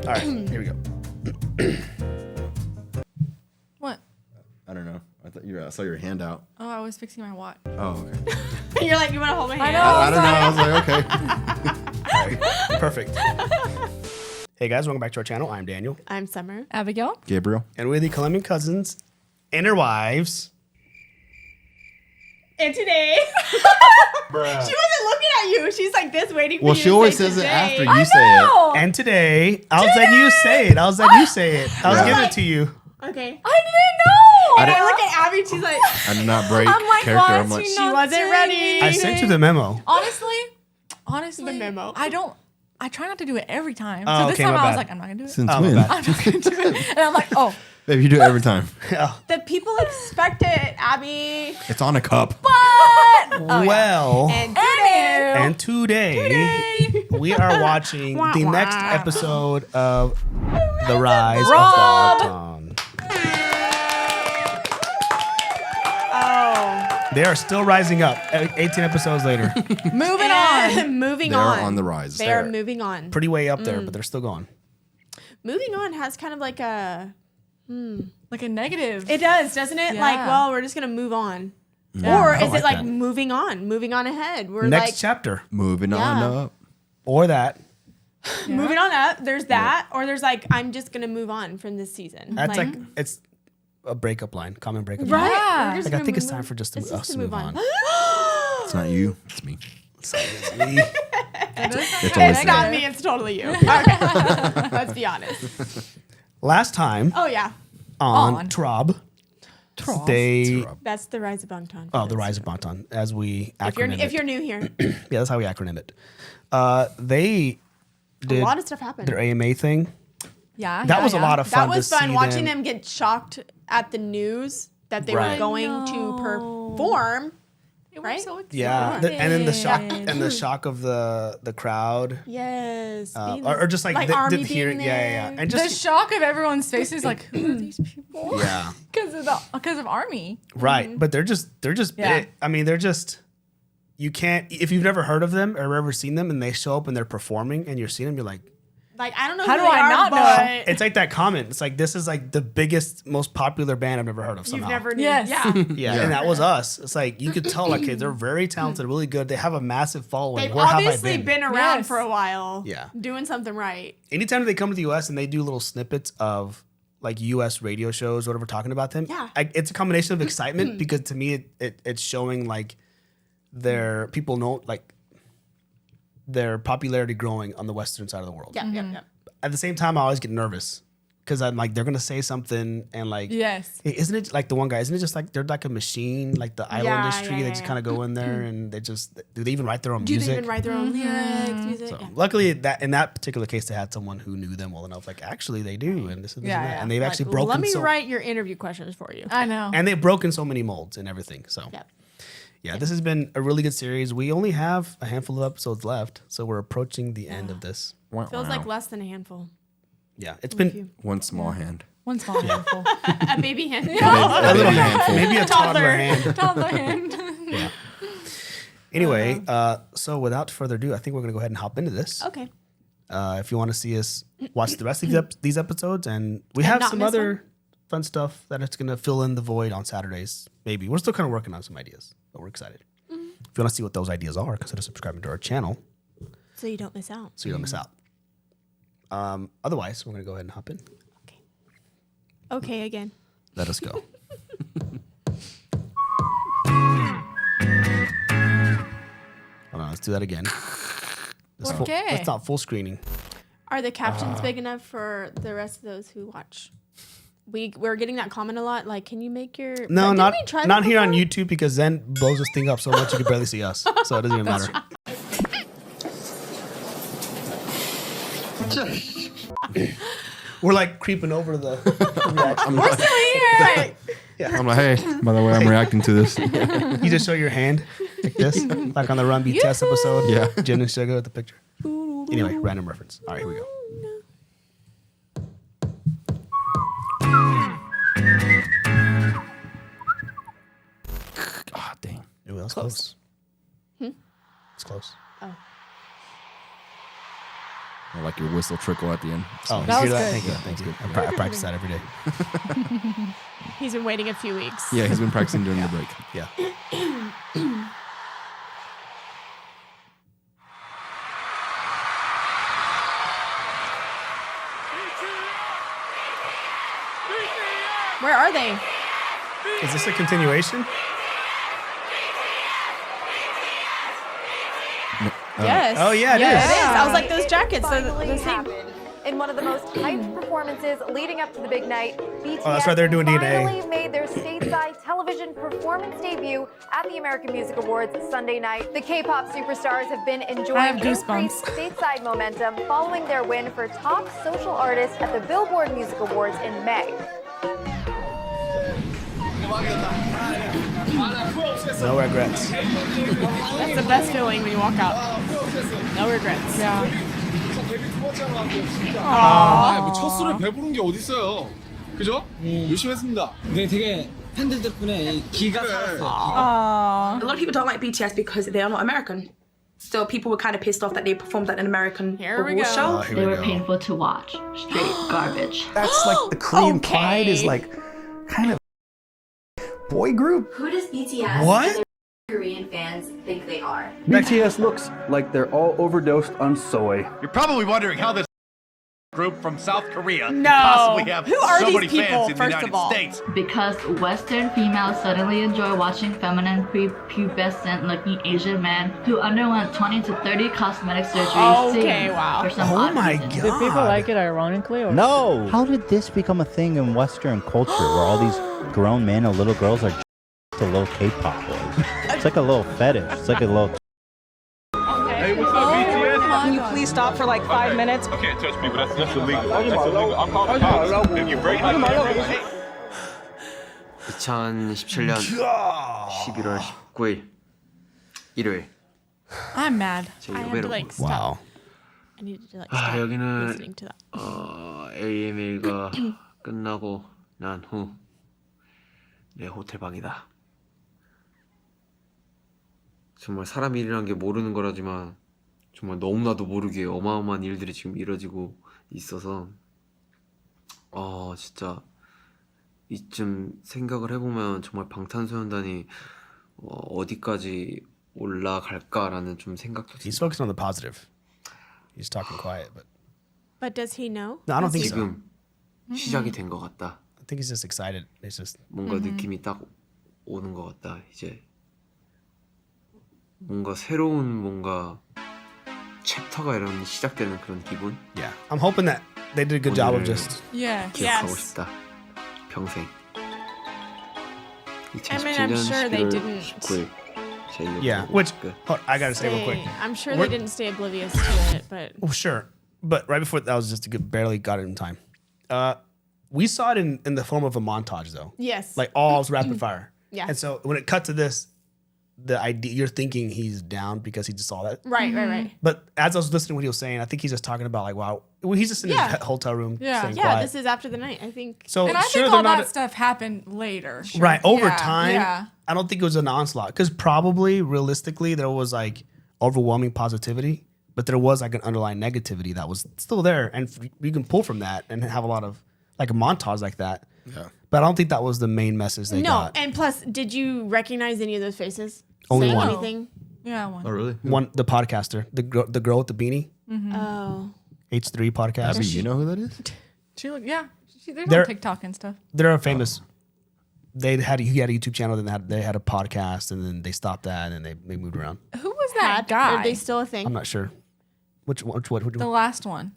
All right, here we go. What? I don't know. I saw your hand out. Oh, I was fixing my watch. Oh, okay. You're like, you want to hold my hand? I know. I don't know. I was like, okay. All right, perfect. Hey guys, welcome back to our channel. I'm Daniel. I'm Summer. Abigail? Gabriel. And we're the Colombian cousins and their wives. And today, Bruh. she wasn't looking at you. She's like this, waiting for you. Well, she to always say says it today. after you say it. And today, I was letting you say it. I was letting you say it. I was Yeah. giving it to you. Okay. I didn't know. And I look at Abby. She's like, I did not break I'm like, character. why I'm is like, she she not wasn't saying ready. anything? I sent you the memo. Honestly, The memo. I try not to do it every time. Oh, So this okay, time my I was bad. like, I'm not gonna do it. since Oh, when? my bad. I'm not gonna do it. And I'm like, oh, Baby, you do it every time. Yeah. the people expect it, Abby. It's on a cup. Well, And today, we are watching Wah, the wah. next episode of The Rise Rob. of Bangtan. oh, They are still rising up 18 episodes later. moving on. moving They're on. on the rise. They are moving on. Pretty way up there, but they're still going. Moving on has kind of like a. Like a negative. It does, doesn't it? Yeah. Like, well, we're just gonna move on. Yeah. Or I is like it like that. moving on ahead? We're Next like chapter. Moving on Yeah. up. Or that. Yeah. moving on up. There's that, or there's like I'm just gonna move on from this season. That's like it's a breakup line, common breakup line. right. Yeah. We're just Like I gonna think it's move time on. for just It's us just to move on. It's not you. It's me. So it's me. It's always It's not me. me. It's totally you. Okay. Let's be honest. Last time Oh yeah, on Trob, they that's the rise of Bangtan. the Rise of Bangtan, as we If you're acronym if it. you're new here, Yeah, that's how we acronym it. They a did lot of stuff happened. their AMA thing. Yeah. That was a lot of fun. That was to fun see watching them. them get shocked at the news that they Right. were going to perform. They were right? so excited. Yeah, and then the shock of the crowd, Yes. or just like Army the hearing, being yeah, there. and The just shock of everyone's faces, like, who are these people? yeah, Because of Army. right. But they're just Yeah. big. I mean, they're just you can't if you've never heard of them or ever seen them and they show up and they're performing and you're seeing them, you're like. Like I don't know How who do they I are, not know? but It's like that comment. It's like this is like the biggest, most popular band I've ever heard of. Somehow. you've never knew. Yes. Yeah. Yeah, and that was us. It's like you could tell, like, they're very talented, really good. They have a massive following. They've Where have I obviously been around Yes. for a while. Yeah. Doing something right. Anytime they come to the U.S. and they do little snippets of like U.S. radio shows, whatever, talking about them, Yeah. it's a combination of excitement because to me it's showing like their people know like their popularity growing on the western side of the world. Yeah. Yeah. At the same time, I always get nervous because I'm like they're gonna say something and like Yes. hey, isn't it like the one guy? Isn't it just like they're like a machine, like the idol Yeah, industry? yeah, they yeah, just yeah. kind of go in there and they just do they even write their own Do music? they even write their own lyrics, music? So Yeah. luckily, that in that particular case, they had someone who knew them well enough. Like actually, they do, and this and this Yeah, and that. yeah. And they've actually broken. Let me so, write your interview questions for you. I know. And they've broken so many molds and everything. So Yep. yeah, this has been a really good series. We only have a handful of episodes left, so we're approaching the end of this. Feels like less than a handful. Yeah, it's Few. been One small hand. One small handful. A baby hand. a little handful. maybe a toddler hand. Toddler hand. Yeah. Anyway, so without further ado, I think we're gonna go ahead and hop into this. Okay. If you want to see us watch the rest of these episodes, and we have not some miss other fun stuff that it's going to fill in the void on Saturdays. Maybe we're still kind of working on some ideas, but we're excited. If you want to see what those ideas are, consider subscribing to our channel So you don't miss out. so you don't miss out. Otherwise, we're going to go ahead and hop in. Okay, again. Let us go. Hold on, let's do that again. Okay. Let's not full screening. Are the captions big enough for the rest of those who watch? We're getting that comment a lot. Like, can you make your No, Didn't not we try that not here on before? YouTube because then blows this thing up so much you can barely see us. So it doesn't even matter. We're like creeping over the. We're still here. I'm like, hey, by the way, I'm reacting to this. You just show your hand like this, like on the Run BTS episode. Yeah. Jen and Sugar with the picture. Anyway, random reference. All right, here we go. God dang. Ooh, that was close. It's close. Oh. Or like your whistle trickle at the end. Oh, you That hear was that? good. Thank you. I practice that every day. He's been waiting a few weeks. Yeah, he's been practicing during the break. Yeah. Where are they? Is this a continuation? Yes. Oh, yeah, it It is. is. I was like, those jackets, they're Finally the same. happened. In one of the most hyped performances leading up to the big night, BTS that's right, they're doing DNA. finally made their stateside television performance debut at the American Music Awards Sunday night. The K-pop superstars have been enjoying goosebumps. increased stateside momentum following their win for top social artist at the Billboard Music Awards in May. No regrets. That's the best feeling when you walk out. No regrets. Yeah. 첫 술을 배부른 게 어딨어요. 그죠? 열심히 했습니다. 네, 되게 팬들 덕분에 기가 살았어요. Aww. A lot of people don't like BTS because they are not American. So people were kind of pissed off that they performed at an American Here we award go. show. Here They we were go. painful to watch. Straight garbage. That's like the Korean Okay. Pride is like kind of boy group. Who does BTS What? and their Korean fans think they are? BTS looks like they're all overdosed on soy. You're probably wondering how this group from South Korea No. could possibly have Who are so these many people, fans in the first United of all? States. Because Western females suddenly enjoy watching feminine, pubescent-looking Asian men who underwent 20 to 30 cosmetic surgeries Okay, sing wow. for some Oh odd my reason. god. Did people like it ironically? Or No! How did this become a thing in Western culture where all these grown men and little girls are to little K-pop boys? It's like a little fetish. It's like a little. Hey, what's up, BTS? Can you please stop for like 5 minutes? I can't touch people. That's illegal. That's illegal. I'll call the cops. If you break my 2017년 11월 19일 일요일. I'm mad. 제 I have to 여배로. like stop. Wow. I needed to like 아, stop 여기는 listening to that. AMA가 끝나고 난 후 내 호텔 방이다. 정말 사람 일이란 게 모르는 거라지만 정말 너무나도 모르게 어마어마한 일들이 지금 이뤄지고 있어서 진짜 이쯤 생각을 해보면 정말 방탄소년단이 어디까지 올라갈까라는 좀 생각도 He's focused on the positive. He's talking quiet, but But does he know? no, I don't think so. 지금 시작이 된 것 같다. I think he's just excited. It's just 뭔가 느낌이 딱 오는 것 같다. 이제 뭔가 새로운 뭔가 챕터가 이런 시작되는 그런 기분. yeah. I'm hoping that they did a good job of 오늘 just Yes. 기억하고 Yes. 싶다. 평생. I mean, I'm 2017년 sure they 11월 didn't. 19일 제2의 yeah. 곡. Which 끝. I gotta say real quick. I'm sure We're- they didn't stay oblivious to it, but Oh, sure. But right before that was just a good, barely got it in time. We saw it in the form of a montage though. yes. Like all rapid fire. Yeah. And so when it cut to this, the idea you're thinking he's down because he just saw that. right. But as I was listening to what he was saying, I think he's just talking about like, wow, well, he's just in Yeah. his hotel room Yeah. staying Yeah, quiet. this is after the night, I think. So And I sure think they're all not that stuff happened later. right over Yeah, time. Yeah. I don't think it was an onslaught because probably realistically there was like overwhelming positivity, but there was like an underlying negativity that was still there, and you can pull from that and have a lot of like a montage like that. Yeah. But I don't think that was the main message they No, got. and plus, did you recognize any of those faces? Only Saying one. anything? Yeah, one. Oh, really? One, the podcaster, the girl with the beanie, Oh. H3 podcast. Abby, you know who that is? She looked, yeah. They're They're- on TikTok and stuff. They're a famous. He had a YouTube channel, then they had a podcast, and then they stopped that, and they moved around. Who was that Are guy? they still a thing? I'm not sure. Which one? The last one.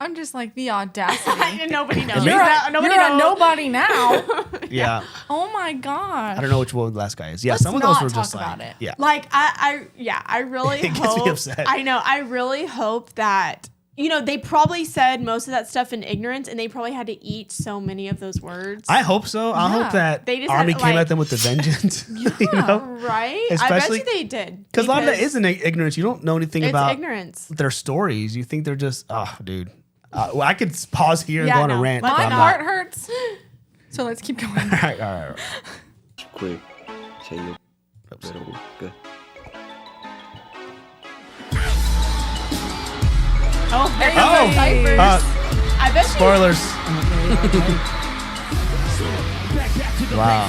I'm just like the audacity. Nobody knows. You're a knows. nobody now. Yeah, Oh my god. I don't know which one the last guy is. Yeah, Let's some of those not were talk just about like, it. yeah. Like I really It gets hope. me upset. I know. I really hope that they probably said most of that stuff in ignorance, and they probably had to eat so many of those words. I hope so. I hope that They just Army had, came like- at them with the vengeance. you know, right? Especially- I bet you they did. because a lot of that is ignorance. You don't know anything it's about ignorance. their stories. You think they're just, oh, dude. Well, I could pause here and Yeah, go on a no. rant. My but I'm heart not. hurts. So let's keep going. All right. 19일 제2의 곡. 끝. Oh, there Oh, goes the diapers. I bet spoilers. Wow.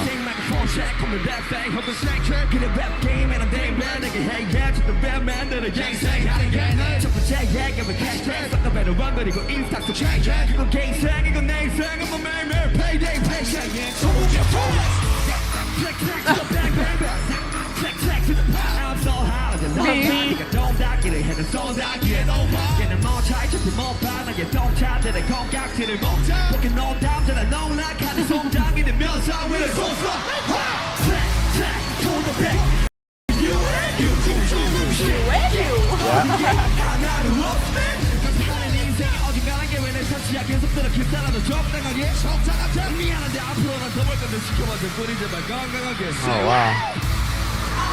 Oh wow.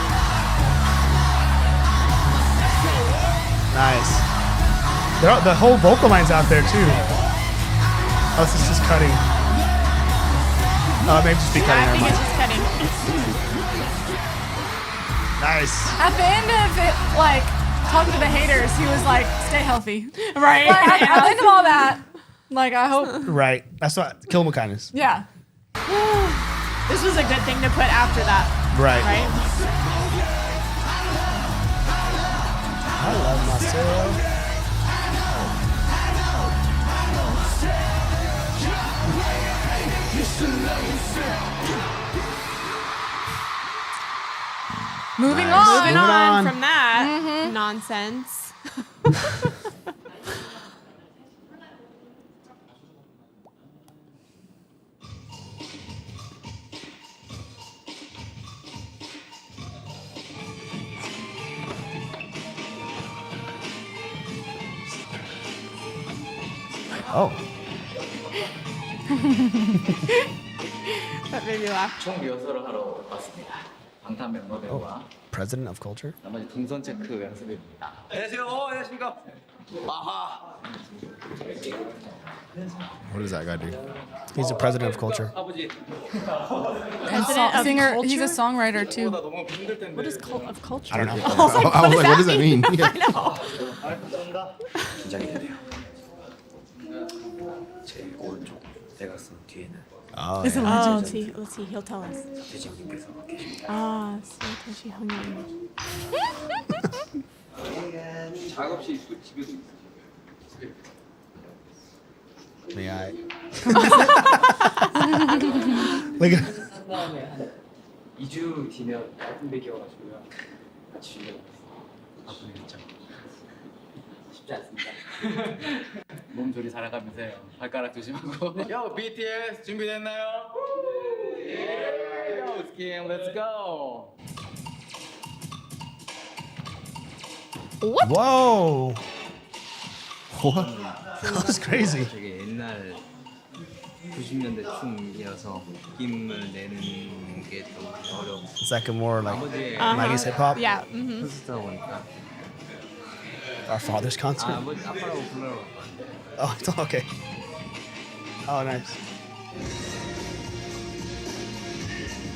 Nice. The whole vocal line's out there too. Oh, this is just cutting. Oh, maybe just be cutting. I Never think it's mind. just cutting. Nice. At the end of it, like talking to the haters, he was like, "Stay healthy." Right. Like, at the end of all that, like I hope. Right. That's what. Kill him with kindness. Yeah. This was a good thing to put after that. Right. Right? I love myself. Moving Nice. on. Moving Moving on on. from that nonsense. Oh. That made me laugh. 총 리허설을 하러 왔습니다. 방탄 멤버들과 President of culture. 나머지 동선 체크 연습입니다. 안녕하세요. 안녕하십니까. 아하. What does that guy do? He's the president of culture. 아버지. And of singer. culture? He's a songwriter too. 너무 힘들 텐데. What is of culture? I don't know. I was like, what does that mean? Yeah. 긴장이 되네요. 제 오른쪽 대각선 뒤에는 Oh, It's a yeah. Oh, legend. let's see. He'll tell us. 대장님께서 계십니다. Ah, Satoshi 형님. 작업실 있고 집에도 있어요. May I? Look at. 다음에 한 2주 뒤면 얇은 베개여가지고요. 같이 준비해봤어요. 바쁘게 했죠. 쉽지 않습니다. 몸 조리 살아가면서요. 발가락 조심하고. 요 BTS 준비됐나요? 예. 요 스킨 렛츠 고. Whoa. What? That was crazy. 되게 옛날 90년대 춤이어서 느낌을 내는 게 좀 어려워. It's like a more like 아버지의 90s hip hop. Yeah. Mm-hmm. 콘서트다 보니까 Our father's concert. 아버지 아빠라고 불러러 갔거든요. Oh, it's okay. Oh, nice.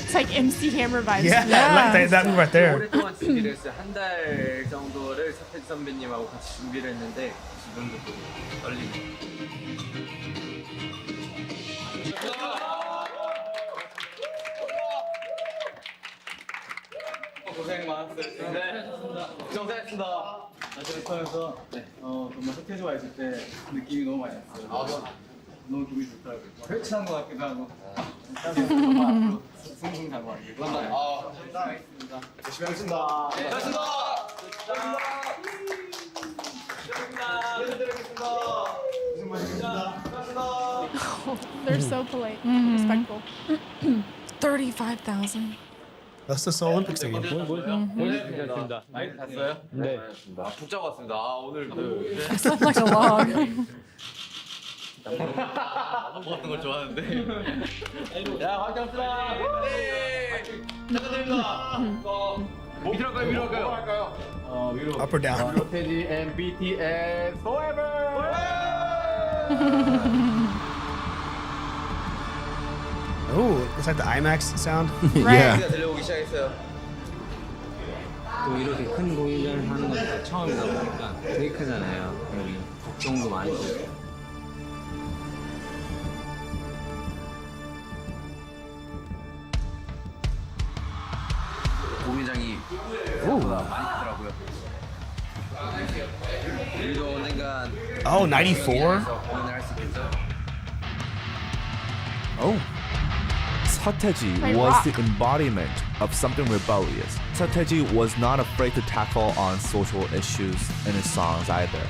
It's like MC Hammer vibes. Yeah, like that move right there. 오랫동안 준비를 했어요. 한 달 정도를 서태지 선배님하고 같이 준비를 했는데 지금도 또 떨리네요. 고생 많았어요. 네, 고생했습니다. 나중에 네, 정말 서태지와 있을 때 느낌이 너무 많이 났어요. 너무 기분이 좋더라고요. 회치한 것 같기도 하고. 앞으로 승승장구하기도 하고. 알겠습니다. 열심히 하겠습니다. 네, 고맙습니다. They're so polite, respectful. 35,000. That's the Seoul Olympic Stadium. 고생했습니다. 많이 갔어요? 네. 푹 자고 왔습니다. 오늘 I slept like a log. 밥 먹는 걸 좋아하는데. 야, 화이팅 합시다. 네. 축하드립니다. 밑으로 갈까요? 위로 갈까요? 위로. Up or down? 서태지 and BTS forever. Oh, it's like the IMAX sound. Yeah. 들려오기 시작했어요. 또 이렇게 큰 공연을 하는 것도 처음이다 보니까 되게 크잖아요. 여기 걱정도 많이 되고. 고민장이 많이 크더라고요. 우리도 언젠간 Oh, 94? 고민을 할 수 있겠죠? Oh. Sateji Play was rock. the embodiment of something rebellious. Sateji was not afraid to tackle on social issues in his songs either.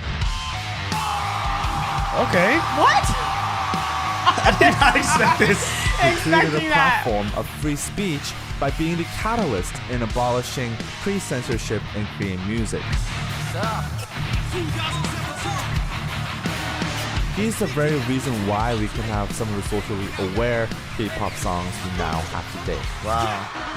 Okay. What? I did not expect this. He created a Expecting that. platform of free speech by being the catalyst in abolishing pre-censorship in Korean music. He's the very reason why we can have some of the socially aware K-pop songs we now have today. Wow. Ah.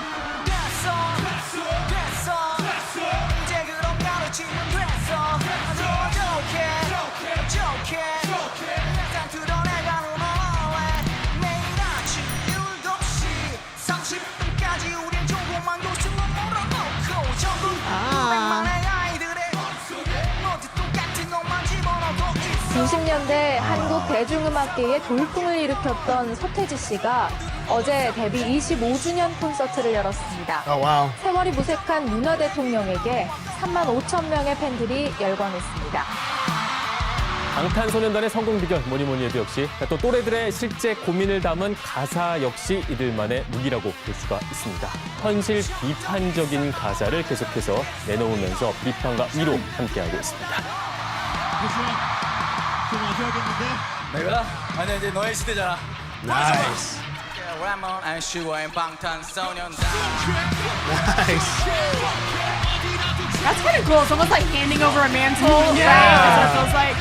90년대 한국 대중음악계에 돌풍을 일으켰던 서태지 씨가 어제 데뷔 25주년 콘서트를 열었습니다. Oh, wow. 세월이 무색한 문화 대통령에게 3만 5천 명의 팬들이 열광했습니다. 방탄소년단의 성공 비결 뭐니 해도 역시 또 또래들의 실제 고민을 담은 가사 역시 이들만의 무기라고 볼 수가 있습니다. 현실 비판적인 가사를 계속해서 내놓으면서 비판과 위로 함께하고 있습니다. 내가 아니 이제 너의 시대잖아. Nice. 래먼 슈가의 방탄소년단. Nice. That's kind of cool. It's almost like handing over a mantle. Yeah. Right? That's what it feels like.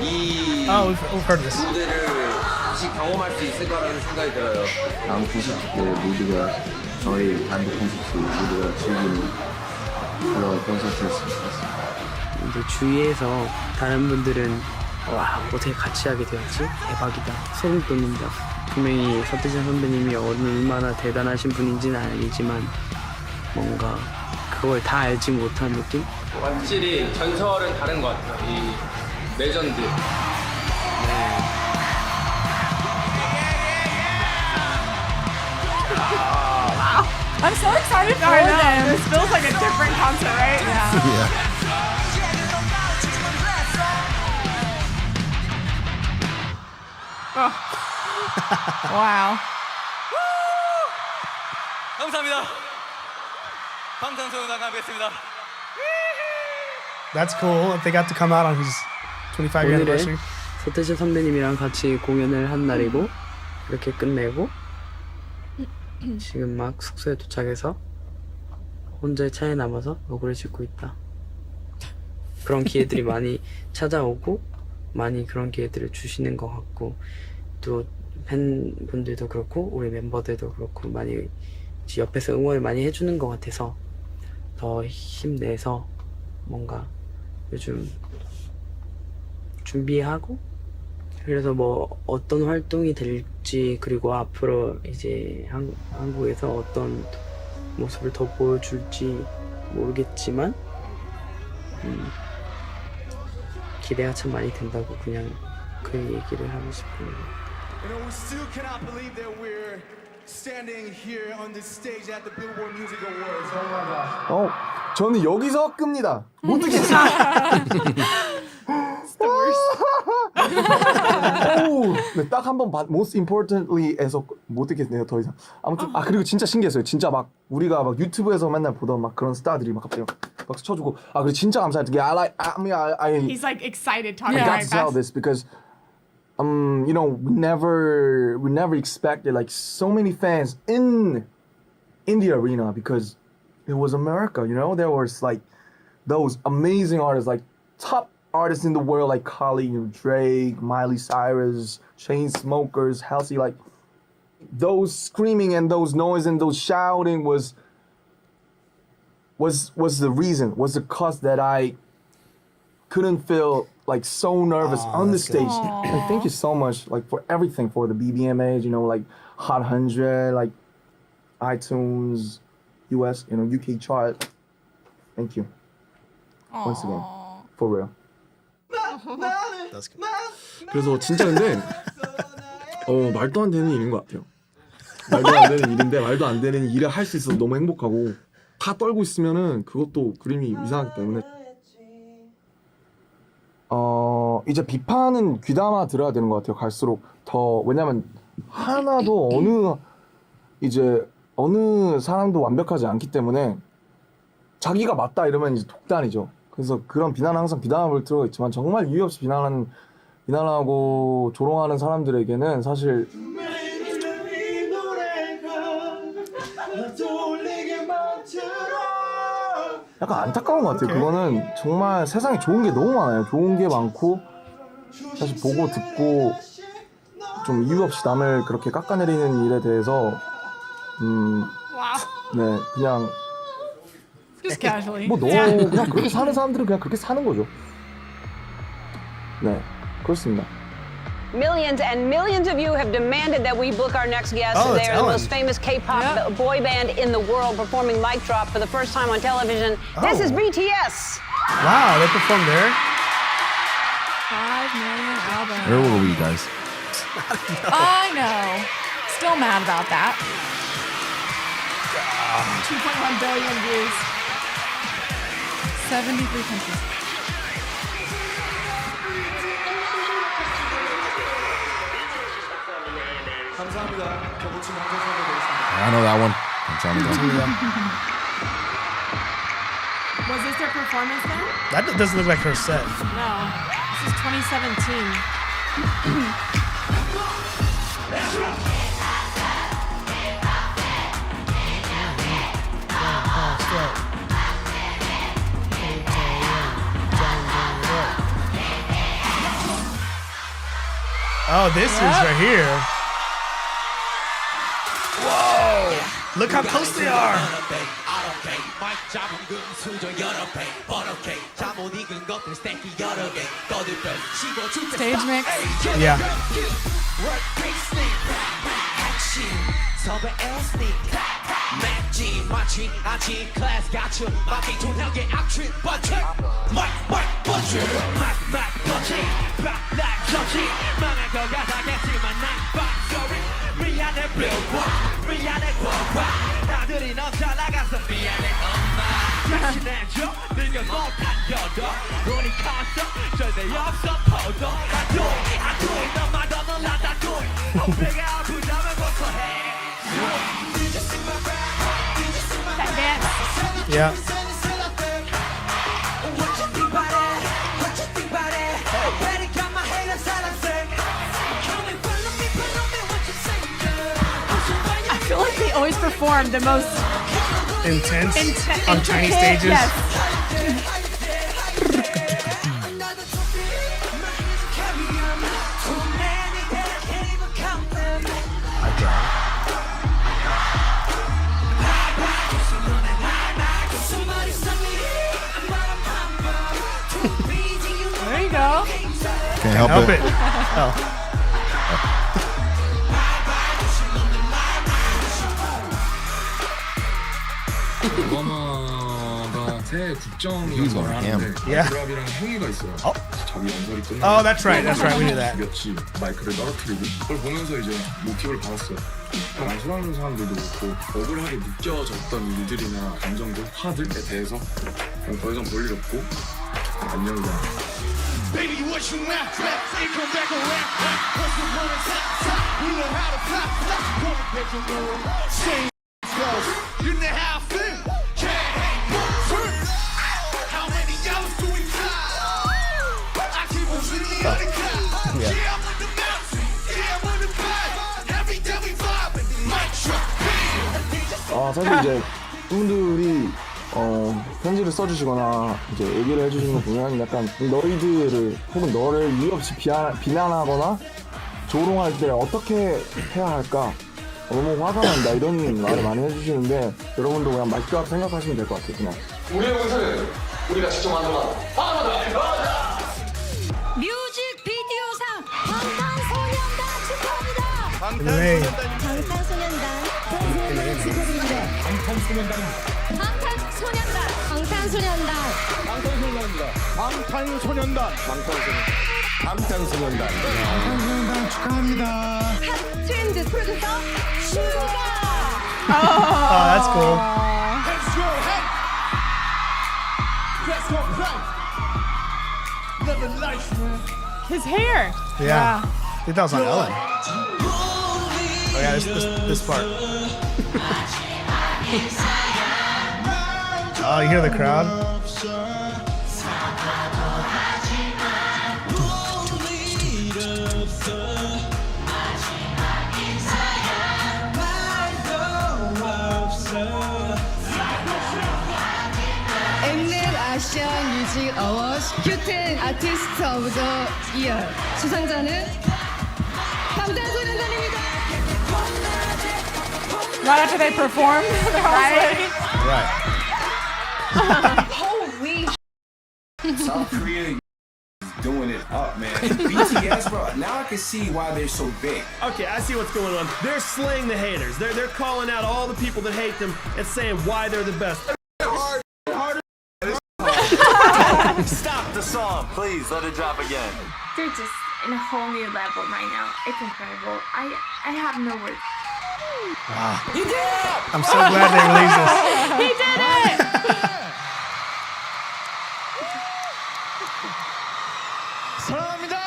이 Oh, we've heard this. 무대를 다시 경험할 수 있을까라는 생각이 들어요. 다음 콘서트 때 모두가 저희 단독 콘서트 모두가 즐기는 그런 콘서트였으면 좋겠습니다. 이제 주위에서 다른 분들은 와 어떻게 같이 하게 되었지? 대박이다. 소름 돋는다. 분명히 서태지 선배님이 얼마나 대단하신 분인지는 알지만 뭔가 그걸 다 알지 못한 느낌? 확실히 전설은 다른 것 같아요. 이 레전드. Wow. I'm so excited for them. This feels like a different concert, right? Yeah. Oh. Wow. 감사합니다. 방탄소년단 가겠습니다. That's cool. If they got to come out on his 25-year 오늘은 anniversary. 서태지 선배님이랑 같이 공연을 한 날이고 이렇게 끝내고 지금 막 숙소에 도착해서 혼자의 차에 남아서 노래를 짓고 있다. 그런 기회들이 많이 찾아오고 많이 그런 기회들을 주시는 것 같고 또 팬분들도 그렇고 우리 멤버들도 그렇고 많이 옆에서 응원을 많이 해주는 것 같아서 더 힘내서 뭔가 요즘 준비하고 그래서 뭐 어떤 활동이 될지 그리고 앞으로 이제 한국에서 어떤 모습을 더 보여줄지 모르겠지만 기대가 참 많이 된다고 그냥 그 얘기를 하고 싶습니다. You know, we still cannot believe that we're standing here on this stage at the Billboard Music Awards. Oh my gosh. 저는 여기서 끕니다. 못 듣겠어요. 네, 딱 한 번 most importantly에서 못 듣겠네요 더 이상. 아무튼 그리고 진짜 신기했어요. 진짜 막 우리가 막 유튜브에서 맨날 보던 막 그런 스타들이 막 갑자기 박수 쳐주고 그리고 진짜 감사했던 게 He's like excited talking I got right to tell fast. this because you know we never expected like so many fans in the arena because it was America. You know there was like those amazing artists like top artists in the world like Kali, you know, Drake, Miley Cyrus, Chainsmokers, Halsey, like those screaming and those noise and those shouting was the reason, was the cause that I couldn't feel like so nervous on the stage. Like, thank you so much like for everything, for the BBMAs, you know, like Hot 100, like iTunes, US, UK chart. Thank you. Once again, for real. That's good. 그래서 진짜 근데 말도 안 되는 일인 것 같아요. 말도 안 되는 일인데 말도 안 되는 일을 할 수 있어서 너무 행복하고 다 떨고 있으면은 그것도 그림이 이상하기 때문에 이제 비판은 귀담아 들어야 되는 것 같아요. 갈수록 더 왜냐면 하나도 어느 사람도 완벽하지 않기 때문에 자기가 맞다 이러면 이제 독단이죠. 그래서 그런 비난은 항상 비난할 필요가 있지만 정말 이유 없이 비난하고 조롱하는 사람들에게는 사실 약간 안타까운 것 같아요. 그거는 정말 세상에 좋은 게 너무 많아요. 좋은 게 많고 사실 보고 듣고 좀 이유 없이 남을 그렇게 깎아내리는 일에 대해서 네 그냥 뭐 그냥 그렇게 사는 사람들은 그냥 그렇게 사는 거죠. 네 그렇습니다. Millions and millions of you have demanded that we book our next guest. They are the most famous K-pop boy band in the world, performing Mic Drop for the first time on television. This is BTS. Wow, they performed there. 5 million albums. Where were we, guys? I know. Still mad about that. 2.1 billion views. 73 countries. I know that one. 감사합니다. Was this their performance then? That doesn't look like her set. No. This is 2017. Oh, this is right here. Whoa! Look how close they are. Stage mix. Yeah. That dance. Yeah. I feel like they always perform the most Intense on tiny intricate, stages. Yes. There you go. Can't help it. Oh. 오바마가 새 국정이어서 하는데 드랍이랑 행위가 있어요. 자기 연설이 끝나고 Oh, that's right. That's right. We knew that. 죽였지 마이크를 떨어뜨리고 그걸 보면서 이제 모티브를 받았어요. 안 좋아하는 사람들도 그렇고 억울하게 느껴졌던 일들이나 감정들, 화들에 대해서 더 이상 볼 일 없고 안녕이다. Baby, what you want? Ain't come back around. What's the one that's top? We know how to pop. Come and get your move. Same goes. You know how I feel. Can't hang on. How many hours do we fly? I keep on sitting on the cloud. Yeah, I'm on the mountain. Yeah, I'm on the vibe. Every day we vibing. Mic drop. 사실 이제 분들이 편지를 써주시거나 이제 얘기를 해주시는 거 보면 약간 너희들을 혹은 너를 이유 없이 비난하거나 조롱할 때 어떻게 해야 할까 너무 화가 난다 이런 말을 많이 해주시는데 여러분도 그냥 마이크업 생각하시면 될 것 같아요. 그냥 우리의 옷은 우리가 직접 만들어라. 뮤직비디오상 방탄소년단 축하합니다. 네. 방탄소년단 팬분들 축하드립니다. 방탄소년단. 방탄소년단. 방탄소년단. 방탄소년단. 방탄소년단 축하합니다. 핫 트렌드 프로듀서 슈가. Oh, that's cool. Let's go, hey. Let's go, play. Living life, man. His hair. Yeah. I think that was on Ellen. Oh yeah, this part. Oh, you hear the crowd? 아시안 뮤직 어워즈 큐텐 아티스트 오브 더 이어 수상자는 방탄소년단입니다. Right after they performed, they're all like, Right. Holy South Korea doing it up, man. BTS, bro. Now I can see why they're so big. Okay, I see what's going on. They're slaying the haters. They're calling out all the people that hate them and saying why they're the best. Stop the song, please. Let it drop again. They're just in a whole new level right now. It's incredible. I have no words. Wow. He did it! I'm so glad they released this. He did it! 사랑합니다.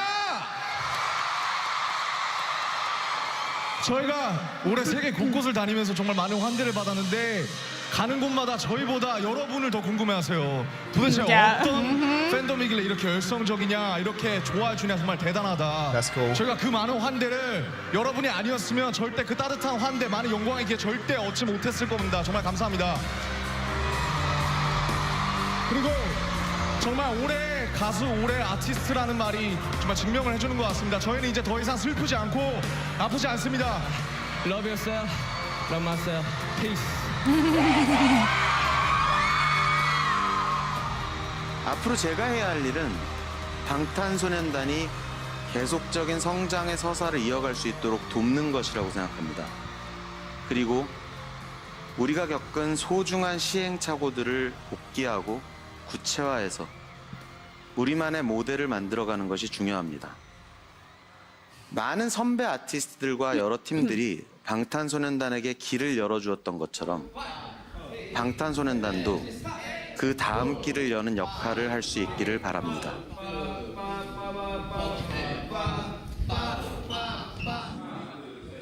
저희가 올해 세계 곳곳을 다니면서 정말 많은 환대를 받았는데 가는 곳마다 저희보다 여러분을 더 궁금해하세요. 도대체 어떤 팬덤이길래 이렇게 열성적이냐, 이렇게 좋아해 주냐, 정말 대단하다. That's cool. 저희가 그 많은 환대를 여러분이 아니었으면 절대 그 따뜻한 환대, 많은 영광이기에 절대 얻지 못했을 겁니다. 정말 감사합니다. 그리고 정말 올해 가수, 올해 아티스트라는 말이 정말 증명을 해주는 것 같습니다. 저희는 이제 더 이상 슬프지 않고 아프지 않습니다. Love yourself, love myself, peace. 앞으로 제가 해야 할 일은 방탄소년단이 계속적인 성장의 서사를 이어갈 수 있도록 돕는 것이라고 생각합니다. 그리고 우리가 겪은 소중한 시행착오들을 복귀하고 구체화해서 우리만의 모델을 만들어가는 것이 중요합니다. 많은 선배 아티스트들과 여러 팀들이 방탄소년단에게 길을 열어주었던 것처럼 방탄소년단도 그 다음 길을 여는 역할을 할 수 있기를 바랍니다.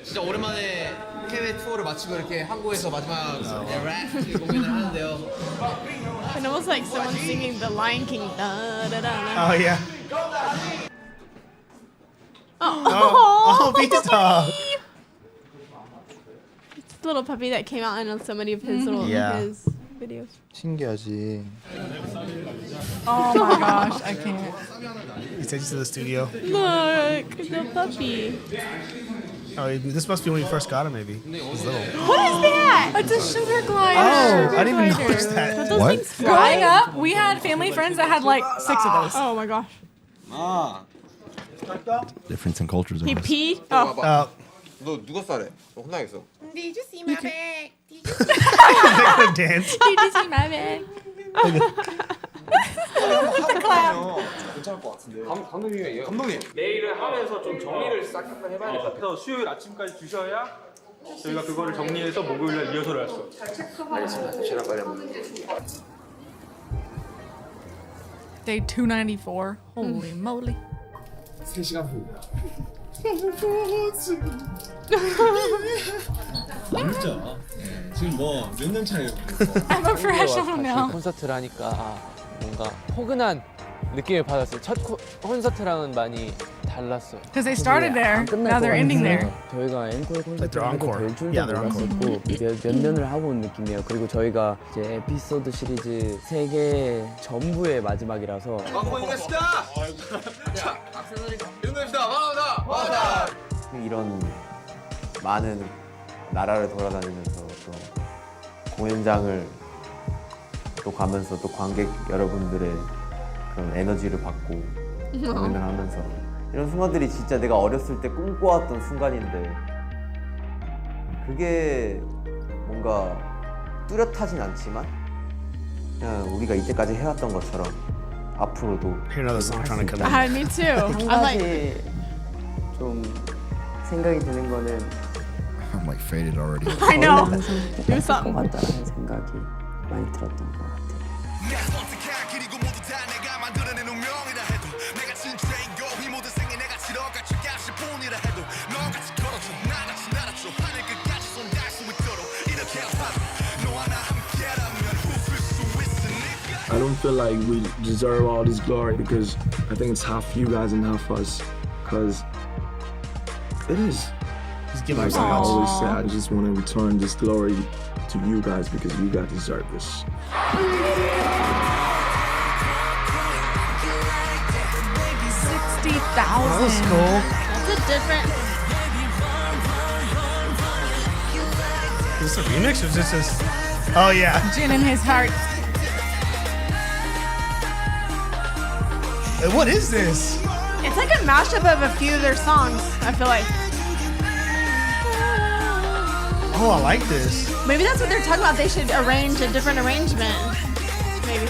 진짜 오랜만에 해외 투어를 마치고 이렇게 한국에서 마지막 랩 공연을 하는데요. And almost like someone singing the Lion King. Da, da, da, da. Oh yeah. Oh, Pete's dog. It's the little puppy that came out in so many of his little his videos. 신기하지. Oh my gosh, I can't. He takes you to the studio. Look, the puppy. Oh, this must be when you first got him, maybe. He's little. What is that? It's a sugar glider. Oh, I didn't even notice that. Those things fly? Growing up, we had family friends that had like 6 of those. Oh my gosh. Difference in cultures. He I guess. peed? Oh. 너 누가 싸래? 너 혼나겠어. Did you see my bag? They're gonna dance. Did you see my bag? The clap. 괜찮을 것 같은데. 감독님이에요. 감독님. 내일을 하면서 좀 정리를 싹 한번 해봐야 될 것 같아요. 수요일 아침까지 주셔야 저희가 그거를 정리해서 목요일날 리허설을 할 수 있어요. 알겠습니다. 제가 빨리 한번. Day 294. Holy moly. 3시간 후입니다. 진짜. 지금 뭐 몇 년 차예요? I'm a professional now. 콘서트를 하니까 뭔가 포근한 느낌을 받았어요. 첫 콘서트랑은 많이 달랐어요. Because they started there, now they're ending there. 저희가 앵콜 콘서트를 they're 하게 encore. 될 줄도 Yeah, they're 몰랐었고 몇 년을 하고 온 느낌이에요. 그리고 저희가 이제 에피소드 시리즈 3개 전부의 마지막이라서 고맙습니다. 자, 윤도입니다. 반갑습니다. 이런 많은 나라를 돌아다니면서 또 공연장을 또 가면서 또 관객 여러분들의 그런 에너지를 받고 공연을 하면서 이런 순간들이 진짜 내가 어렸을 때 꿈꿔왔던 순간인데 그게 뭔가 뚜렷하진 않지만 그냥 우리가 이때까지 해왔던 것처럼 앞으로도 Hear another song trying to come in. Me too. 한 I'm like, 가지 좀 생각이 드는 거는 I'm like faded already. I know. 항상 Do 똑같을 것 something. 같다는 생각이 많이 들었던 것 같아요. I don't feel like we deserve all this glory because I think it's half you guys and half us. Because it is. Just give us Like I always say, I just want to return this glory to you guys because you guys deserve this. 60,000. That was cool. That's a different. Is this a remix or is this just? Oh yeah. Jin in his heart. What is this? It's like a mashup of a few of their songs, I feel like. Oh, I like this. Maybe that's what they're talking about. They should arrange a different arrangement. Maybe.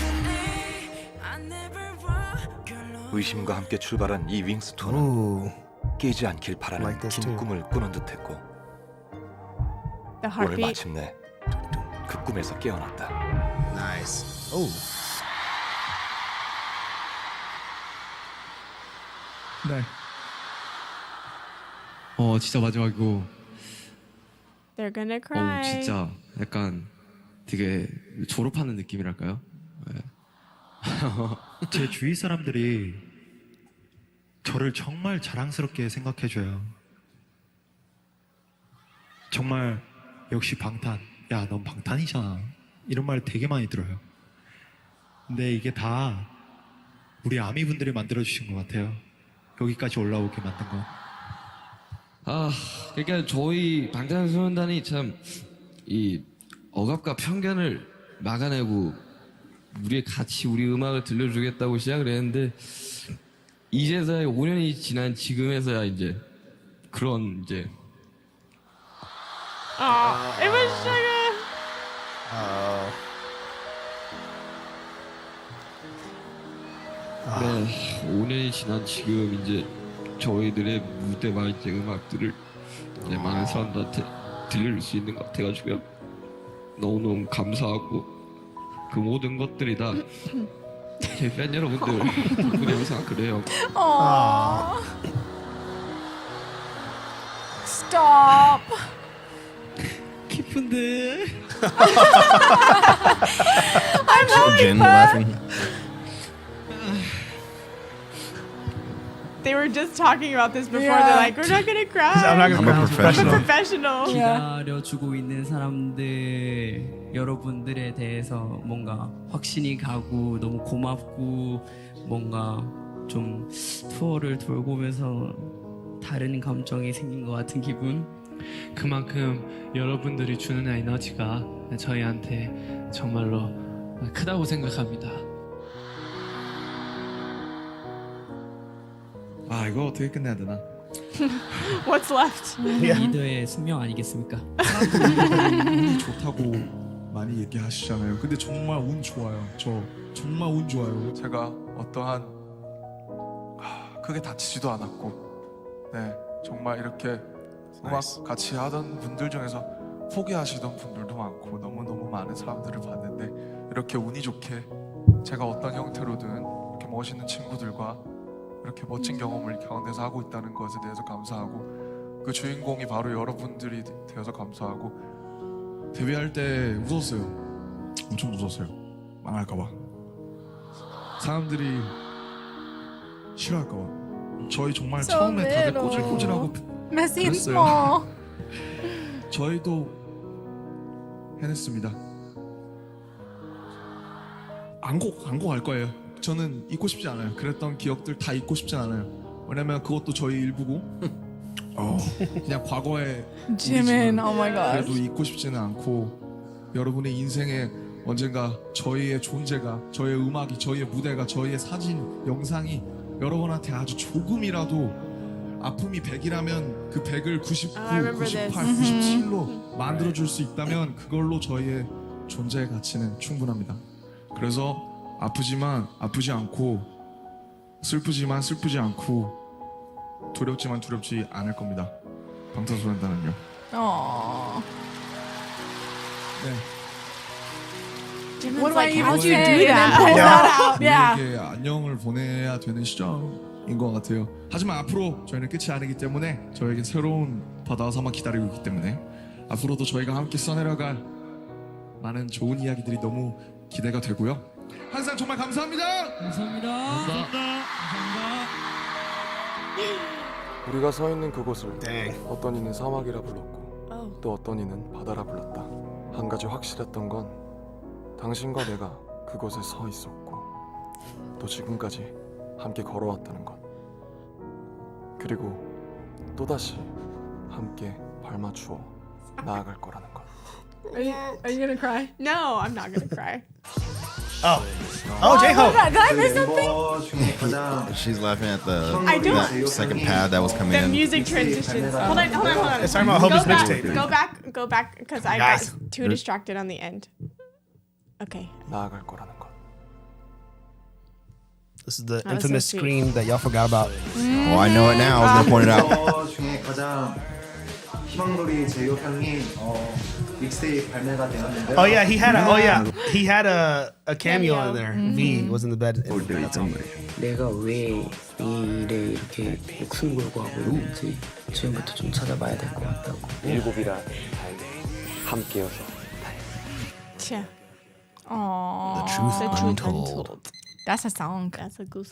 의심과 함께 출발한 이 윙스톤은 깨지 않길 바라는 긴 꿈을 꾸는 듯했고 The 오늘 heartbeat. 마침내 그 꿈에서 깨어났다. Nice. Oh. 네. 진짜 마지막이고. They're gonna cry. 진짜 약간 되게 졸업하는 느낌이랄까요? 네. 제 주위 사람들이 저를 정말 자랑스럽게 생각해줘요. 정말 역시 방탄. 야, 넌 방탄이잖아. 이런 말 되게 많이 들어요. 근데 이게 다 우리 아미분들이 만들어주신 것 같아요. 여기까지 올라오게 만든 건. 그러니까 저희 방탄소년단이 참 이 억압과 편견을 막아내고 우리의 같이 우리 음악을 들려주겠다고 시작을 했는데 이제서야 5년이 지난 지금에서야 이제 그런 이제 It was sugar. 네, 5년이 지난 지금 이제 저희들의 무대와 이제 음악들을 이제 많은 사람들한테 들릴 수 있는 것 같아가지고요. 너무너무 감사하고 그 모든 것들이 다 제 팬 여러분들 덕분이라고 생각을 해요. Stop. 기쁜데. I'm having Jen fun. laughing. They were just talking about this before. They're like, we're not gonna cry. I'm not gonna cry. I'm a professional. I'm a professional. 기다려주고 있는 사람들 여러분들에 대해서 뭔가 확신이 가고 너무 고맙고 뭔가 좀 투어를 돌고 오면서 다른 감정이 생긴 것 같은 기분. 그만큼 여러분들이 주는 에너지가 저희한테 정말로 크다고 생각합니다. 이거 어떻게 끝내야 되나? What's left? 리더의 숙명 아니겠습니까? 운이 좋다고 많이 얘기하시잖아요. 근데 정말 운 좋아요. 저 정말 운 좋아요. 제가 어떠한 크게 다치지도 않았고, 네 정말 이렇게 음악 같이 하던 분들 중에서 포기하시던 분들도 많고 너무 많은 사람들을 봤는데 이렇게 운이 좋게 제가 어떤 형태로든 이렇게 멋있는 친구들과 이렇게 멋진 경험을 가운데서 하고 있다는 것에 대해서 감사하고 그 주인공이 바로 여러분들이 되어서 감사하고 데뷔할 때 웃었어요. 엄청 웃었어요. 망할까봐. 사람들이 싫어할까봐. 저희 정말 So 처음에 다들 little. 꼬질꼬질하고 Messy and 그랬어요. small. 저희도 해냈습니다. 안고 갈 거예요. 저는 잊고 싶지 않아요. 그랬던 기억들 다 잊고 싶지 않아요. 왜냐면 그것도 저희 일부고 그냥 과거의 Jimin, oh my god. 그래도 잊고 싶지는 않고 여러분의 인생에 언젠가 저희의 존재가, 저희의 음악이, 저희의 무대가, 저희의 사진, 영상이 여러분한테 아주 조금이라도 아픔이 100이라면 그 100을 99, I remember 98, this. 97로 만들어줄 수 있다면 그걸로 저희의 존재 가치는 충분합니다. 그래서 아프지만 아프지 않고 슬프지만 슬프지 않고 두렵지만 두렵지 않을 겁니다. 방탄소년단은요. 네. What about you? How'd you do that? Pull that out. Yeah. 우리에게 안녕을 보내야 되는 시점인 것 같아요. 하지만 앞으로 저희는 끝이 아니기 때문에 저에게 새로운 바다와 사막 기다리고 있기 때문에 앞으로도 저희가 함께 써내려갈 많은 좋은 이야기들이 너무 기대가 되고요. 항상 정말 감사합니다. 감사합니다. 우리가 서 있는 그곳을 어떤 이는 사막이라 불렀고 또 어떤 이는 바다라 불렀다. 한 가지 확실했던 건 당신과 내가 그곳에 서 있었고 또 지금까지 함께 걸어왔다는 것. 그리고 또다시 함께 발맞추어 나아갈 거라는 것. Are you gonna cry? No, I'm not gonna cry. Oh, J-Hope. Did I miss something? She's laughing at the I don't. that second pad that was coming The in. music transitions. Hold on. It's talking about Hope's mixtape. Go back, because I Guys. got too distracted on the end. Okay. 나아갈 거라는 것. This is the That was infamous so sweet. scream that y'all forgot about. Oh, I know it now. I was gonna point it out. 중에 가장 희망놀이 제이홉 형이 믹스테이프 발매가 되었는데. Oh yeah, he had a cameo in there. V was in the bed. 내가 왜 이 일에 이렇게 목숨걸고 하고 있는지 지금부터 좀 찾아봐야 될 것 같다고. 일곱이라 함께여서. Yeah. Aww. The truth untold. That's a song. That's a goose.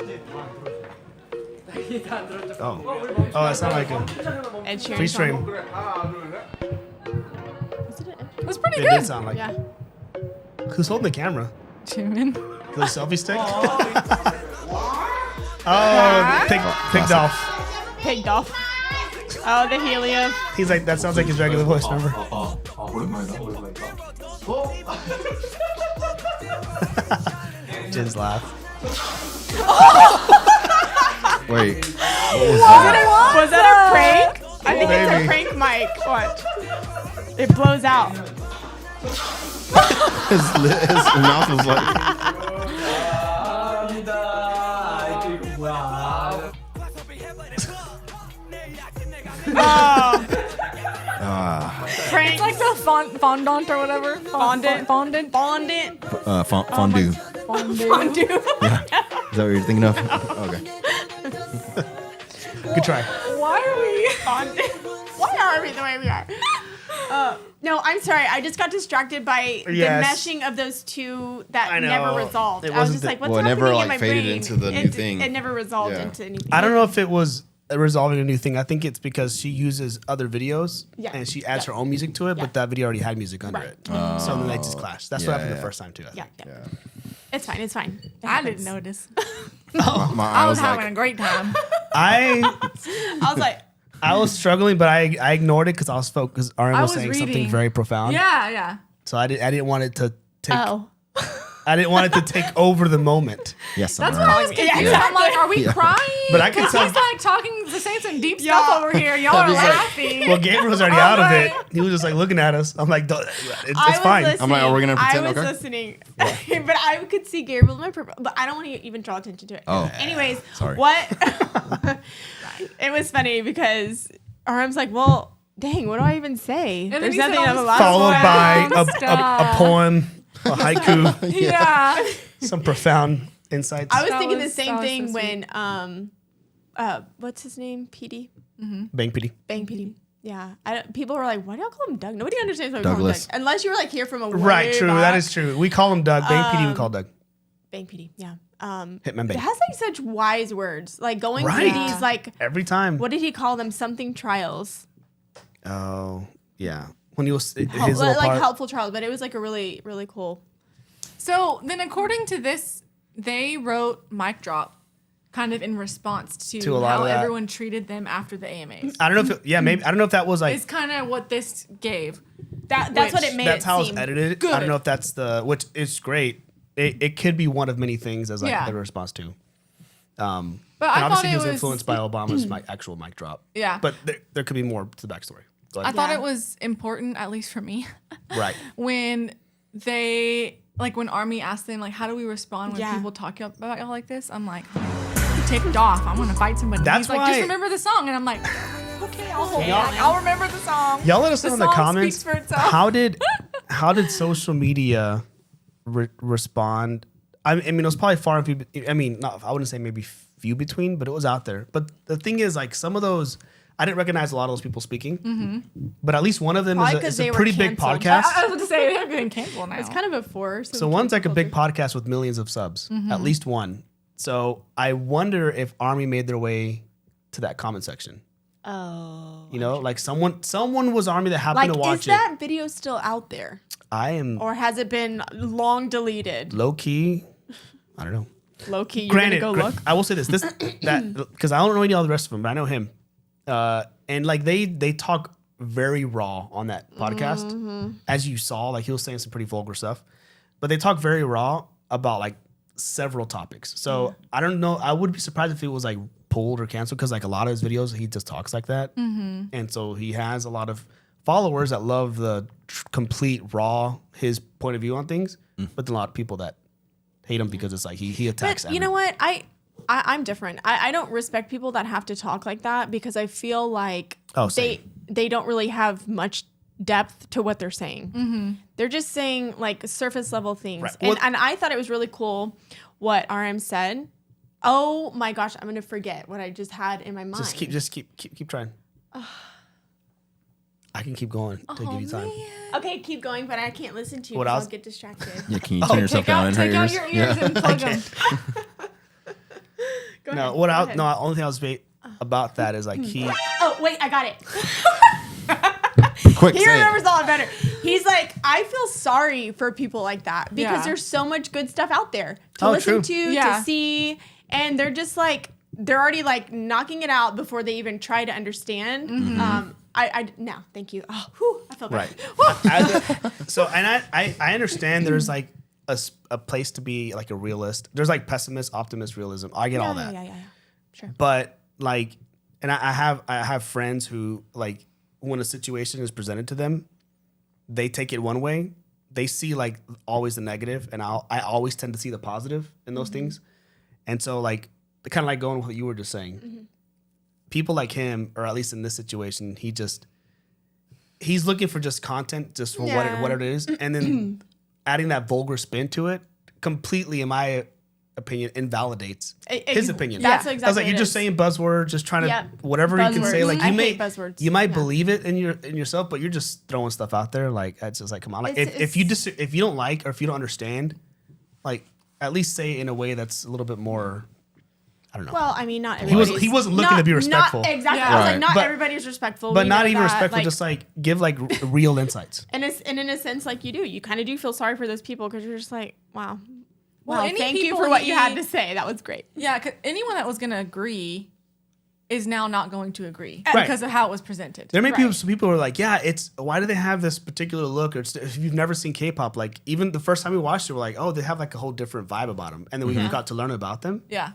Oh, that sounded like a Ed Sheeran freeze frame. song. It was pretty It good. did sound like. Yeah. Who's holding the camera? Jimin. The selfie stick. Oh, picked off. Pigged off. Oh, the helium. He's like, that sounds like his regular voice. Remember? Jin's laugh. Wait. Was that a prank? I think it's Maybe. a prank mic. Watch. It blows out. His mouth was like. Oh. It's like the fondant or whatever. Fondant. Fondant. Fondue. Fondue. Yeah. Is that what you're thinking of? Okay. Good try. Why are we fondant? Why are we the way we are? No, I'm sorry. I just got distracted by the Yes. meshing of those two that I know. never resolved. It I was wasn't just the- like, what's Well, it happening never, in like, my faded brain? into the new thing. It never resolved Yeah. into anything. I don't know if it was resolving a new thing. I think it's because she uses other videos Yeah. and she adds Yeah. her own music to it, Yeah. but that video already had music under Right. it. So then they just clashed. That's what happened the first time too. I Yeah, think. yeah. It's fine. It's fine. It I didn't happens. notice. I I was having a great time. I I was like, I was struggling, but I ignored it because I was focused. RM I was was saying reading. something very profound. Yeah. So I didn't want it to take. oh. I didn't want it to take over the moment. Yes, That's I'm why I right. was confused. I'm like, are we Yeah. crying? But I can Because tell- he's like talking, saying some deep stuff over here. Y'all are He's like- laughing. Well, Gabriel was already I'm out of like- it. He was just like looking at us. I'm like, it's I was fine. listening. I'm like, are we gonna pretend? I was Okay. listening, but I could see Gabriel in my purple. But I don't want to even draw attention to it. Oh. Anyways, Sorry. what? It was funny because RM's like, well, dang, what do I even say? then There's he said nothing all I'm this allowed Followed to by say. a poem, a haiku, Yeah. some profound insights. I was That thinking the was- same that was thing so sweet. when what's his name? PD. Bang PD. Bang PD. Yeah, people were like, "Why do y'all call him Doug?" Nobody understands why we call him Douglas. Doug, unless you were like here from a way Right, true. back. That is true. We call him Doug. Bang PD, we call Doug. Bang PD. Yeah. Hitman Bang. It has like such wise words, like going Right. through these like Every time. what did he call them? Something trials, Oh, yeah. When he was his Help- little like part. helpful trials, but it was like a really really cool. So then, according to this, they wrote Mic Drop kind of in response To a lot how of that. everyone treated them after the AMAs. I don't know if maybe I don't know if that was like It's kind of what this gave. That's what it made. that's it how it's seem edited. good. I don't know if that's which is great. It could be one of many things as like Yeah. the response to. But and I thought obviously he it was was influenced by Obama's actual mic drop. Yeah. But there could be more to the backstory. Go I ahead. thought it was important, at least for me, Right. when they like when Army asked them like, how do we respond when people talk about y'all like this? I'm like, ticked off. I'm gonna fight somebody. That's He's like, just remember the song, and I'm like, okay, I'll remember the song. Y'all let us know in the comments. Speaks for itself. How did social media respond? I mean, it was probably far and few. I mean, not, I wouldn't say maybe few between, but it was out there. But the thing is, like, some of those, I didn't recognize a lot of those people speaking. But at least one of them is a pretty big podcast. I was going to say, they're getting canceled now. It's kind of a force. So one's like a big podcast with millions of subs, at least one. So I wonder if Army made their way to that comment section. Oh. You know, like someone was Army that happened to watch it. Is that video still out there? Or has it been long deleted? Low key, I don't know. Low key, you're gonna go look? I will say this because I don't know any of the rest of them, but I know him. And like they talk very raw on that podcast. As you saw, like he was saying some pretty vulgar stuff, but they talk very raw about like several topics. So I don't know. I would be surprised if it was like pulled or canceled because like a lot of his videos, he just talks like that. And so he has a lot of followers that love the complete raw, his point of view on things, but then a lot of people that hate him because it's like he attacks. But you know what? I'm different. I don't respect people that have to talk like that because I feel like they don't really have much depth to what they're saying. They're just saying like surface level things. Right. Well, and I thought it was really cool what RM said. Oh my gosh, I'm gonna forget what I just had in my mind. Just keep trying. I can keep going to give you time. Man. Okay, keep going, but I can't listen to you because I'll get distracted. Yeah, can you turn yourself down and take out your ears and plug them. No, the only thing I was about that is like he. Oh wait, I got it. Quick, he remembers all better. He's like, I feel sorry for people like that because there's so much good stuff out there to listen to see, and they're just like they're already like knocking it out before they even try to understand. Now, thank you. Oh, whew, I feel better. Right. So, and I understand there's like a place to be like a realist. There's like pessimist, optimist, realism. I get all that. Yeah. Sure. But like, and I have friends who like when a situation is presented to them, they take it one way. They see like always the negative, and I always tend to see the positive in those things. And so like, kind of like going with what you were just saying. People like him, or at least in this situation, he's looking for just content, just for what it is, and then adding that vulgar spin to it completely, in my opinion, invalidates his opinion. That's exactly. I was like, you're just saying buzzwords, just trying to whatever you can say. Like you might believe it in yourself, but you're just throwing stuff out there. Like it's just like, come on. Like if you don't like or if you don't understand, like at least say it in a way that's a little bit more. I don't know. Well, I mean, not everybody. He wasn't looking to be respectful. Exactly. Yeah. I was like, not everybody's respectful. But not even respectful. Like, just like give like real insights. And in a sense, like you kind of do feel sorry for those people because you're just like, wow. Well, thank you for what you had to say. That was great. Yeah, because anyone that was going to agree is now not going to agree because of how it was presented. There may be some people who are like, yeah, why do they have this particular look? Or if you've never seen K-pop, like even the first time we watched it, we're like, oh, they have like a whole different vibe about them. And then we got to learn about them. Yeah.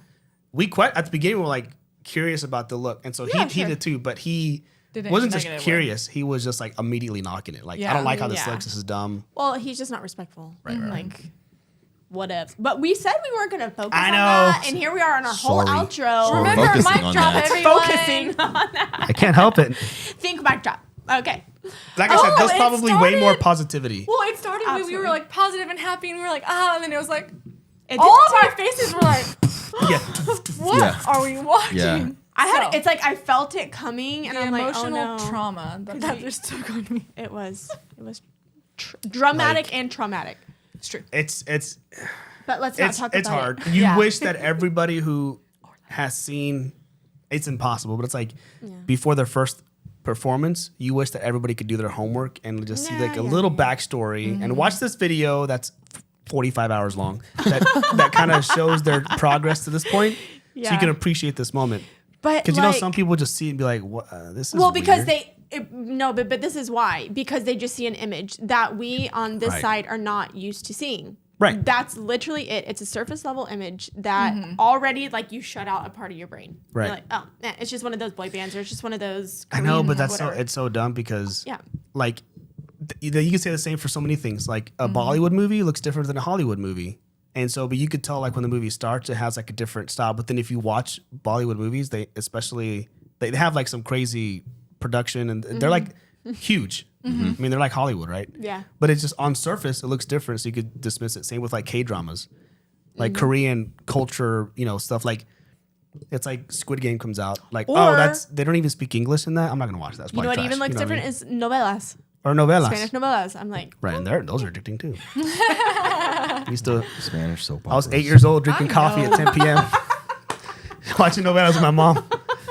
We at the beginning were like curious about the look, and so he did too. But he wasn't just curious; he was just like immediately knocking it. Like I don't like how this looks. This is dumb. Well, he's just not respectful. Right. Like whatever. But we said we weren't going to focus on that, and here we are on our whole outro. Remember, mic drop, everyone. Focusing on that. I can't help it. Think mic drop. Okay. Like I said, there's probably way more positivity. Well, it started when we were like positive and happy, and we were like, and then it was like all of our faces were like. What are we watching? Yeah. It's like I felt it coming, and I'm like, emotional trauma that just took on me. It was dramatic and traumatic. It's true. It's. But let's not talk about it. It's hard. You wish that everybody who has seen, it's impossible, but it's like before their first performance, you wish that everybody could do their homework and just see like a little backstory and watch this video that's 45 hours long that kind of shows their progress to this point, so you can appreciate this moment. But because you know some people just see it and be like, "What? This is because weird. but this is why, because they just see an image that we on this side are not used to seeing. Right. That's literally it. It's a surface level image that already like you shut out a part of your brain. Right. You're like, it's just one of those boy bands, or it's just one of those. I know, but it's so dumb because like you can say the same for so many things. Like a Bollywood movie looks different than a Hollywood movie. And so, but you could tell like when the movie starts, it has like a different style. But then if you watch Bollywood movies, they have like some crazy production and they're like huge. I mean, they're like Hollywood, right? Yeah. But it's just on surface, it looks different. So you could dismiss it. Same with like K-dramas, like Korean culture, stuff like it's like Squid Game comes out. Like, they don't even speak English in that. I'm not going to watch that. You know what even looks different is novelas. Or novelas. Spanish novelas. I'm like, right, and those are addicting too. Used to Spanish soap operas. I was 8 years old drinking coffee at 10 p.m. watching novelas with my mom.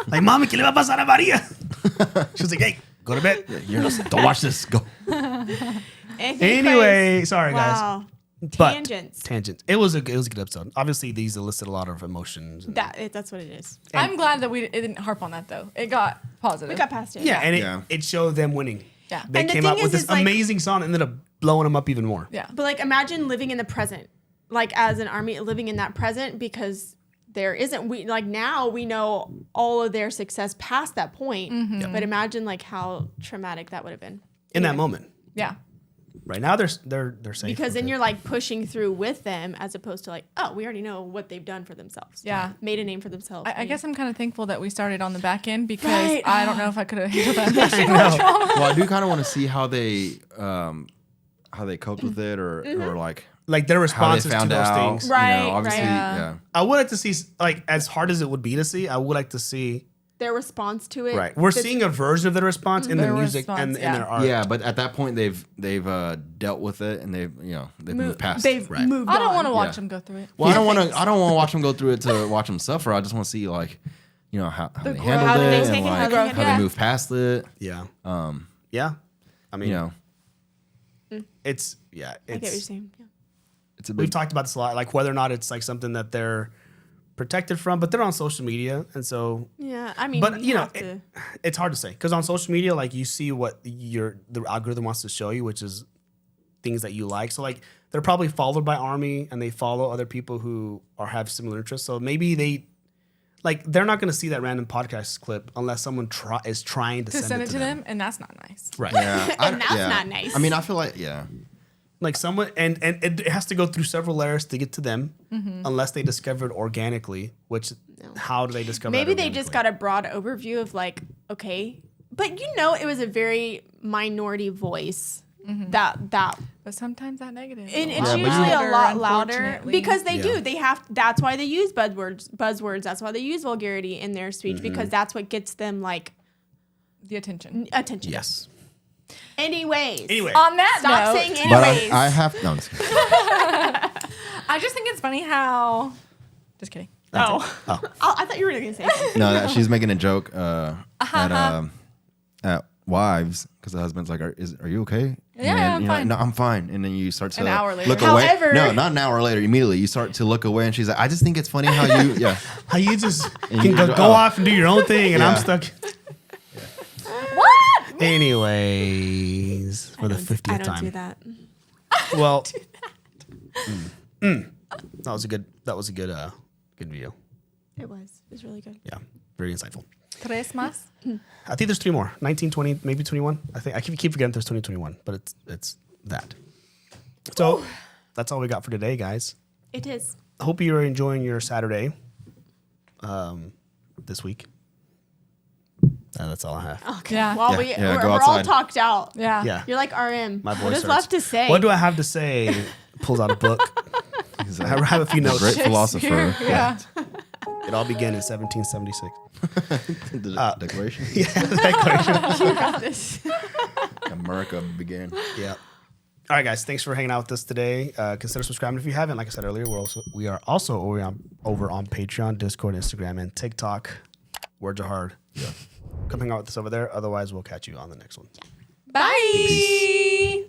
Like, Mommy, ¿qué le va a pasar a Maria? She was like, hey, go to bed. Don't watch this. Go. Anyway, sorry guys. But tangents. It was a good episode. Obviously, these elicit a lot of emotions. That's what it is. I'm glad that it didn't harp on that though. It got positive. We got past it. Yeah, and it showed them winning. Yeah. They came out with this amazing song and ended up blowing them up even more. Yeah. But like imagine living in the present. Like as an army living in that present because now we know all of their success past that point. But imagine like how traumatic that would have been. In that moment. Yeah. Right now they're safe. Because then you're like pushing through with them as opposed to like, oh, we already know what they've done for themselves. Yeah. Made a name for themselves. I guess I'm kind of thankful that we started on the back end because I don't know if I could have handled that emotional trauma. Well, I do kind of want to see how they coped with it or like their responses to those out, things. Right. Obviously, yeah. I would like to see, like, as hard as it would be to see, I would like to see their response to it. Right. We're seeing a version of their response in the music and in their art. Yeah, but at that point they've dealt with it and they've moved past it. They've moved on. I don't want to watch them go through it. Well, I don't want to watch them go through it to watch them suffer. I just want to see like, how they handled it and like how they moved past it. Yeah. Yeah. I mean, it's I get what you're saying. Yeah. We've talked about this a lot, like whether or not it's like something that they're protected from, but they're on social media, and so I mean, but it's hard to say because on social media, like you see what the algorithm wants to show you, which is things that you like. So like they're probably followed by ARMY, and they follow other people who have similar interests. So maybe they're not going to see that random podcast clip unless someone is trying to send it to them, and that's not nice. Right? Yeah, and that's not nice. I mean, I feel like like someone and it has to go through several layers to get to them unless they discover it organically, which how do they discover maybe they just got a broad overview of like, okay, but it was a very minority voice that but sometimes that negative and it's usually a lot louder because they have that's why they use buzzwords, that's why they use vulgarity in their speech because that's what gets them like the attention. Yes. Anyway, on that stop note, saying anyways. But I have no. I'm just kidding. I just think it's funny how. Just kidding. I thought you were going to say something. No, she's making a joke at wives because the husband's like, "Are you okay?" Yeah, I'm fine. No, I'm fine. And then you start to an hour later. look away. No, not an hour later. Immediately, you start to look away, and she's like, "I just think it's funny how you, how you just can go off and do your own thing, and I'm stuck." What? Anyways, for the 50th time. I don't do that. Well, that was a good video. It was really good. Yeah, very insightful. Tres más? I think there's 3 more. 19, 20, maybe 21. I think I keep forgetting there's 2021, but it's that. So that's all we got for today, guys. It is. I hope you're enjoying your Saturday this week. That's all I have. Okay. Yeah. Well, we're all talked out. Yeah. You're like RM. My voice what is hurts. left to say? What do I have to say? Pulls out a book. I have a few notes. Great philosopher. Yeah. It all began in 1776. The Declaration. Yeah, the Declaration. You got this. America began. Yeah. All right, guys. Thanks for hanging out with us today. Consider subscribing if you haven't. Like I said earlier, we are also over on Patreon, Discord, Instagram, and TikTok. Words are hard. Yeah. Come hang out with us over there. Otherwise, we'll catch you on the next one. Bye. Peace.